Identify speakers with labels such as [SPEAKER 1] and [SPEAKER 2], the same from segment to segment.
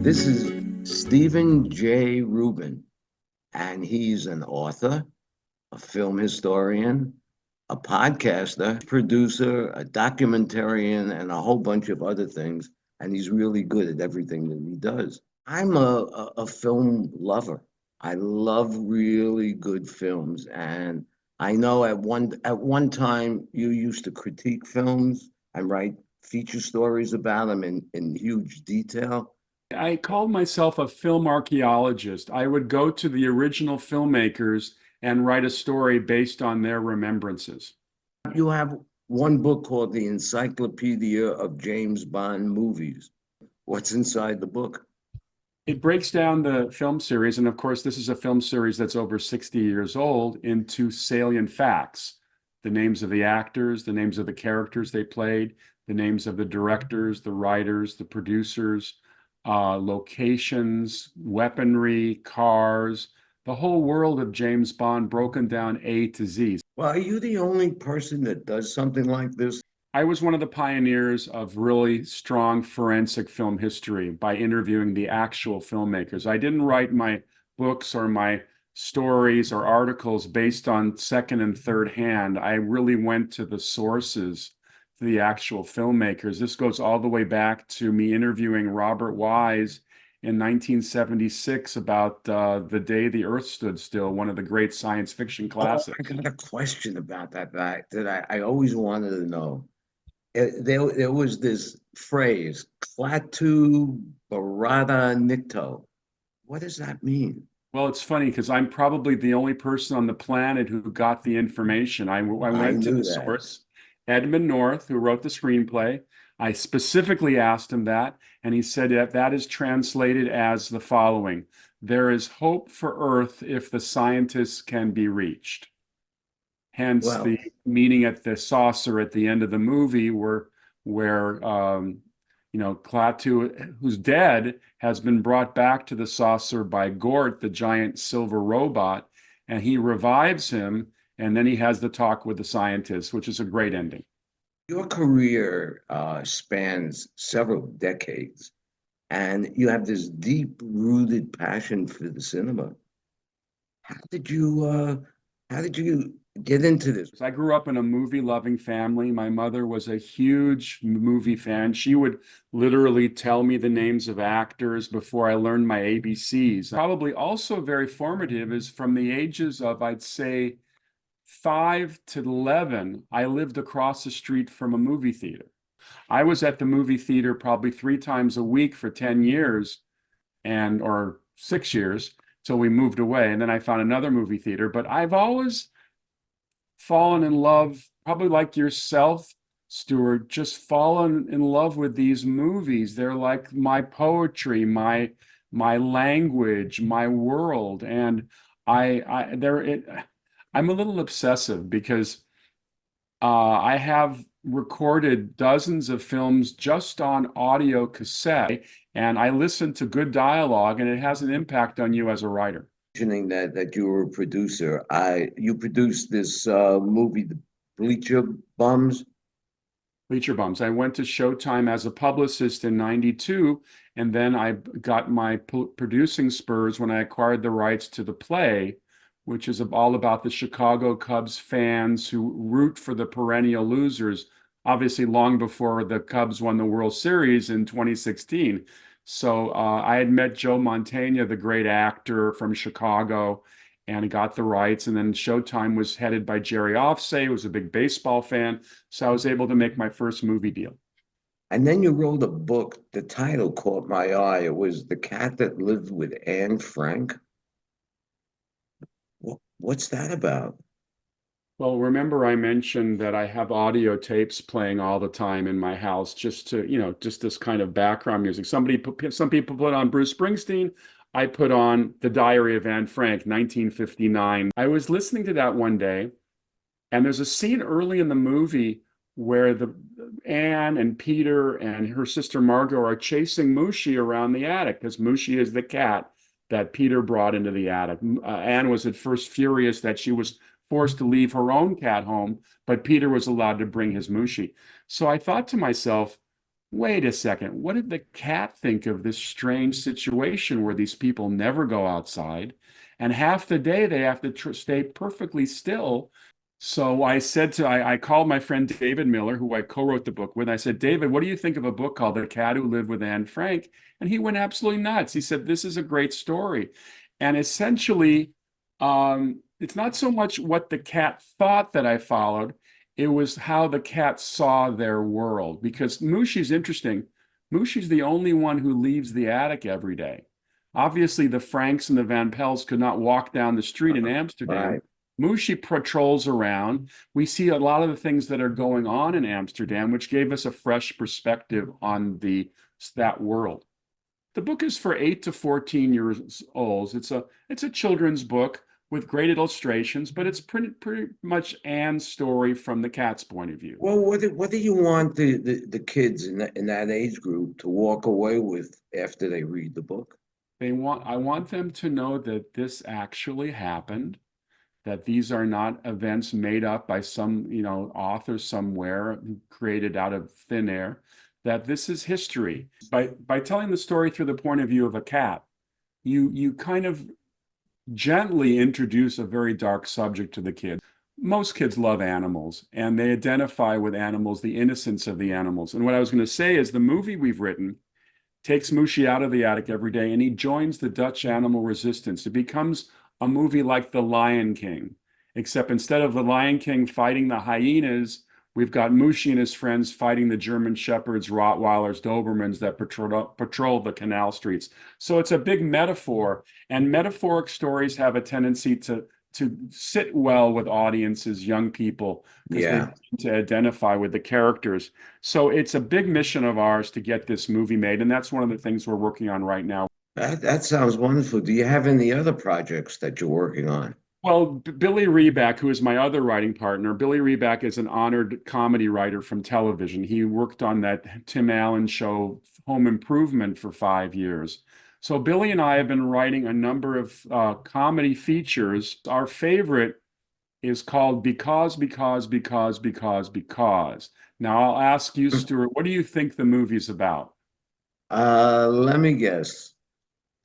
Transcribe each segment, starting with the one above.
[SPEAKER 1] This is Steven Jay Rubin, and he's an author, a film historian, a podcaster, producer, a documentarian, and a whole bunch of other things. And he's really good at everything that he does. I'm a film lover. I love really good films, and I know at one time you used to critique films and write feature stories about them in huge detail.
[SPEAKER 2] I called myself a film archaeologist. I would go to the original filmmakers and write a story based on their remembrances.
[SPEAKER 1] You have one book called The Encyclopedia of James Bond Movies. What's inside the book?
[SPEAKER 2] It breaks down the film series, and of course, this is a film series that's over 60 years old, into salient facts: the names of the actors, the names of the characters they played, the names of the directors, the writers, the producers, locations, weaponry, cars, the whole world of James Bond broken down A to Z.
[SPEAKER 1] Well, are you the only person that does something like this?
[SPEAKER 2] I was one of the pioneers of really strong forensic film history by interviewing the actual filmmakers. I didn't write my books or my stories or articles based on second and third hand. I really went to the sources, to the actual filmmakers. This goes all the way back to me interviewing Robert Wise in 1976 about The Day the Earth Stood Still, one of the great science fiction
[SPEAKER 1] Oh, I
[SPEAKER 2] classics.
[SPEAKER 1] got a question about that I always wanted to know. There was this phrase, Klaatu Barada Nikto. What does that mean?
[SPEAKER 2] Well, it's funny because I'm probably the only person on the planet who got the information. I
[SPEAKER 1] I
[SPEAKER 2] went to
[SPEAKER 1] knew
[SPEAKER 2] the
[SPEAKER 1] that.
[SPEAKER 2] source, Edmund North, who wrote the screenplay. I specifically asked him that, and he said that is translated as the following: there is hope for Earth if the scientists can be reached. Hence
[SPEAKER 1] Well,
[SPEAKER 2] the meeting at the saucer at the end of the movie where Klaatu, who's dead, has been brought back to the saucer by Gort, the giant silver robot, and he revives him, and then he has the talk with the scientists, which is a great ending.
[SPEAKER 1] your career spans several decades, and you have this deep-rooted passion for the cinema. How did you how did you get into this?
[SPEAKER 2] I grew up in a movie-loving family. My mother was a huge movie fan. She would literally tell me the names of actors before I learned my ABCs. Probably also very formative is from the ages of, I'd say, 5 to 11, I lived across the street from a movie theater. I was at the movie theater probably 3 times a week for 10 years or 6 years till we moved away. And then I found another movie theater. But I've always fallen in love, probably like yourself, Stewart, just fallen in love with these movies. They're like my poetry, my language, my world. And I'm a little obsessive because I have recorded dozens of films just on audio cassette, and I listen to good dialogue, and it has an impact on you as a writer.
[SPEAKER 1] Mentioning that you were a producer, you produced this movie, The Bleacher Bums.
[SPEAKER 2] Bleacher Bums. I went to Showtime as a publicist in '92, and then I got my producing spurs when I acquired the rights to the play, which is all about the Chicago Cubs fans who root for the perennial losers, obviously long before the Cubs won the World Series in 2016. So I had met Joe Mantegna, the great actor from Chicago, and got the rights. And then Showtime was headed by Jerry Offsay, who was a big baseball fan. So I was able to make my first movie deal.
[SPEAKER 1] And then you wrote a book. The title caught my eye. It was The Cat That Lived with Anne Frank. What's that about?
[SPEAKER 2] Well, remember I mentioned that I have audio tapes playing all the time in my house just to, just this kind of background music. Some people put on Bruce Springsteen. I put on The Diary of Anne Frank, 1959. I was listening to that one day, and there's a scene early in the movie where the Anne and Peter and her sister Margot are chasing Mushi around the attic because Mushi is the cat that Peter brought into the attic. Anne was at first furious that she was forced to leave her own cat home, but Peter was allowed to bring his Mushi. So I thought to myself, wait a second, what did the cat think of this strange situation where these people never go outside and half the day they have to stay perfectly still? So I called my friend David Miller, who I co-wrote the book with. I said, David, what do you think of a book called The Cat Who Lived with Anne Frank? And he went absolutely nuts. He said, this is a great story. And essentially, it's not so much what the cat thought that I followed, it was how the cat saw their world. Because Mushi's interesting. Mushi's the only one who leaves the attic every day. Obviously, the Franks and the Van Pels could not walk down the street in Amsterdam.
[SPEAKER 1] Right.
[SPEAKER 2] Mushi patrols around. We see a lot of the things that are going on in Amsterdam, which gave us a fresh perspective on that world. The book is for 8 to 14 years old. It's a children's book with great illustrations, but it's pretty much Anne's story from the cat's point of view.
[SPEAKER 1] Well, what do you want the kids in that age group to walk away with after they read the book?
[SPEAKER 2] I want them to know that this actually happened, that these are not events made up by some, author somewhere who created out of thin air, that this is history. By telling the story through the point of view of a cat, you kind of gently introduce a very dark subject to the kids. Most kids love animals and they identify with animals, the innocence of the animals. And what I was going to say is the movie we've written takes Mushi out of the attic every day and he joins the Dutch animal resistance. It becomes a movie like The Lion King, except instead of the Lion King fighting the hyenas, we've got Mushi and his friends fighting the German Shepherds, Rottweilers, Dobermans that patrol the canal streets. So it's a big metaphor, and metaphoric stories have a tendency to sit well with audiences, young people, because they
[SPEAKER 1] Yeah,
[SPEAKER 2] begin to identify with the characters. So it's a big mission of ours to get this movie made, and that's one of the things we're working on right now.
[SPEAKER 1] that sounds wonderful. Do you have any other projects that you're working on?
[SPEAKER 2] Well, Billy Reback, who is my other writing partner, Billy Reback is an honored comedy writer from television. He worked on that Tim Allen show, Home Improvement, for 5 years. So Billy and I have been writing a number of comedy features. Our favorite is called Because. Now I'll ask you, Stewart, what do you think the movie's about?
[SPEAKER 1] Let me guess.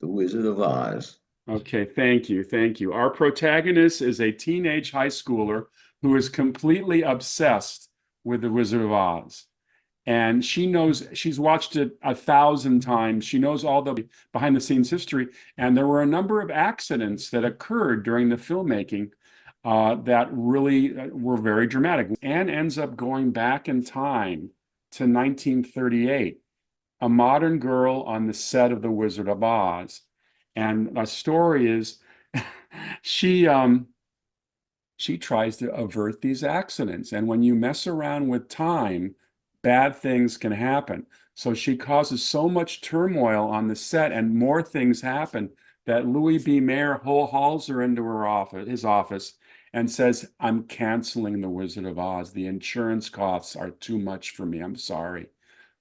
[SPEAKER 1] The Wizard of Oz.
[SPEAKER 2] Okay, thank you. Thank you. Our protagonist is a teenage high schooler who is completely obsessed with The Wizard of Oz. And she's watched it 1,000 times. She knows all the behind the scenes history. And there were a number of accidents that occurred during the filmmaking that really were very dramatic. Anne ends up going back in time to 1938, a modern girl on the set of The Wizard of Oz. And the story is she she tries to avert these accidents. And when you mess around with time, bad things can happen. So she causes so much turmoil on the set and more things happen that Louis B. Mayer hauls her into his office and says, I'm canceling The Wizard of Oz. The insurance costs are too much for me. I'm sorry.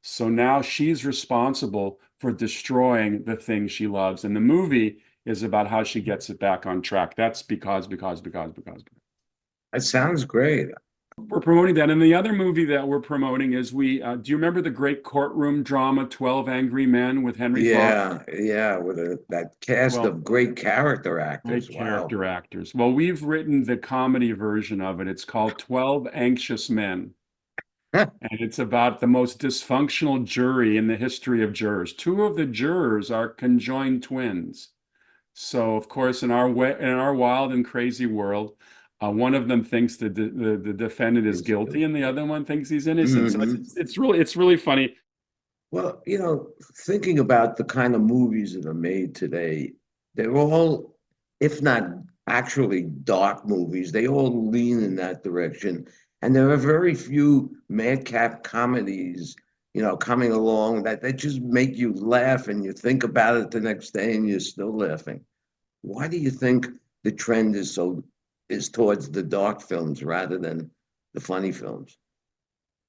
[SPEAKER 2] So now she's responsible for destroying the thing she loves. And the movie is about how she gets it back on track. That's because.
[SPEAKER 1] That sounds great.
[SPEAKER 2] We're promoting that. And the other movie that we're promoting is do you remember the great courtroom drama, 12 Angry Men with Henry Fonda?
[SPEAKER 1] Yeah, with that cast
[SPEAKER 2] Well,
[SPEAKER 1] of great character actors.
[SPEAKER 2] great
[SPEAKER 1] Wow.
[SPEAKER 2] character actors. Well, we've written the comedy version of it. It's called 12 Anxious Men. And it's about the most dysfunctional jury in the history of jurors. Two of the jurors are conjoined twins. So, of course, in our wild and crazy world, one of them thinks the defendant is guilty, and the other one thinks he's innocent. So
[SPEAKER 1] Hmm.
[SPEAKER 2] it's really funny.
[SPEAKER 1] Well, thinking about the kind of movies that are made today, they're all, if not actually dark movies, they all lean in that direction. And there are very few madcap comedies, coming along that just make you laugh and you think about it the next day and you're still laughing. Why do you think the trend is towards the dark films rather than the funny films?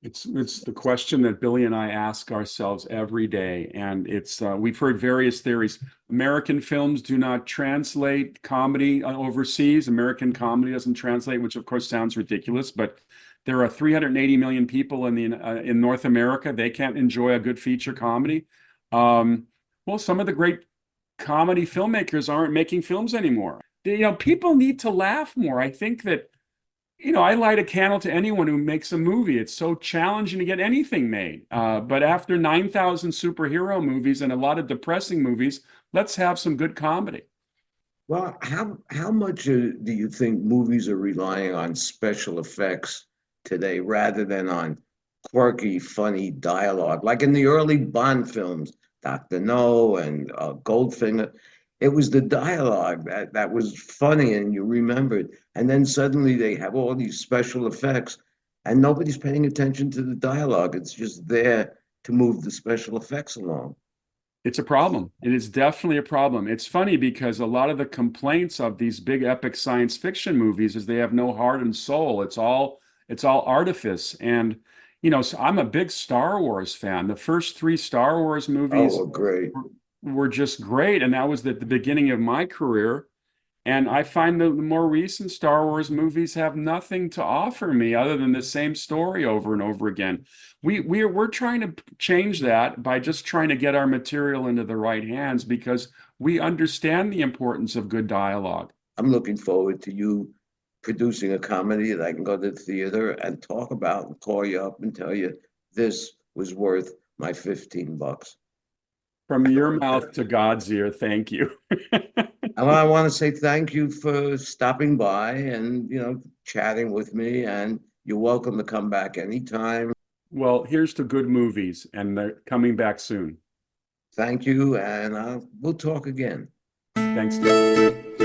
[SPEAKER 2] It's the question that Billy and I ask ourselves every day, and we've heard various theories. American films do not translate comedy overseas. American comedy doesn't translate, which of course sounds ridiculous, but there are 380 million people in North America. They can't enjoy a good feature comedy. Well, some of the great comedy filmmakers aren't making films anymore. People need to laugh more. I think that, I light a candle to anyone who makes a movie. It's so challenging to get anything made. But after 9,000 superhero movies and a lot of depressing movies, let's have some good comedy.
[SPEAKER 1] Well, how much do you think movies are relying on special effects today rather than on quirky, funny dialogue? Like in the early Bond films, Dr. No and Goldfinger, it was the dialogue that was funny and you remembered. And then suddenly they have all these special effects and nobody's paying attention to the dialogue. It's just there to move the special effects along.
[SPEAKER 2] It's a problem. It is definitely a problem. It's funny because a lot of the complaints of these big epic science fiction movies is they have no heart and soul. It's all artifice. And so I'm a big Star Wars fan. The first three Star Wars
[SPEAKER 1] Oh,
[SPEAKER 2] movies
[SPEAKER 1] well, great.
[SPEAKER 2] were just great, and that was the beginning of my career. And I find the more recent Star Wars movies have nothing to offer me other than the same story over and over again. We're trying to change that by just trying to get our material into the right hands because we understand the importance of good dialogue.
[SPEAKER 1] I'm looking forward to you producing a comedy that I can go to the theater and talk about and call you up and tell you this was worth my $15.
[SPEAKER 2] From your mouth to God's ear, thank you.
[SPEAKER 1] And I want to say thank you for stopping by and, chatting with me. And you're welcome to come back anytime.
[SPEAKER 2] Well, here's to good movies, and they're coming back soon.
[SPEAKER 1] Thank you. And we'll talk again.
[SPEAKER 2] Thanks, Steve.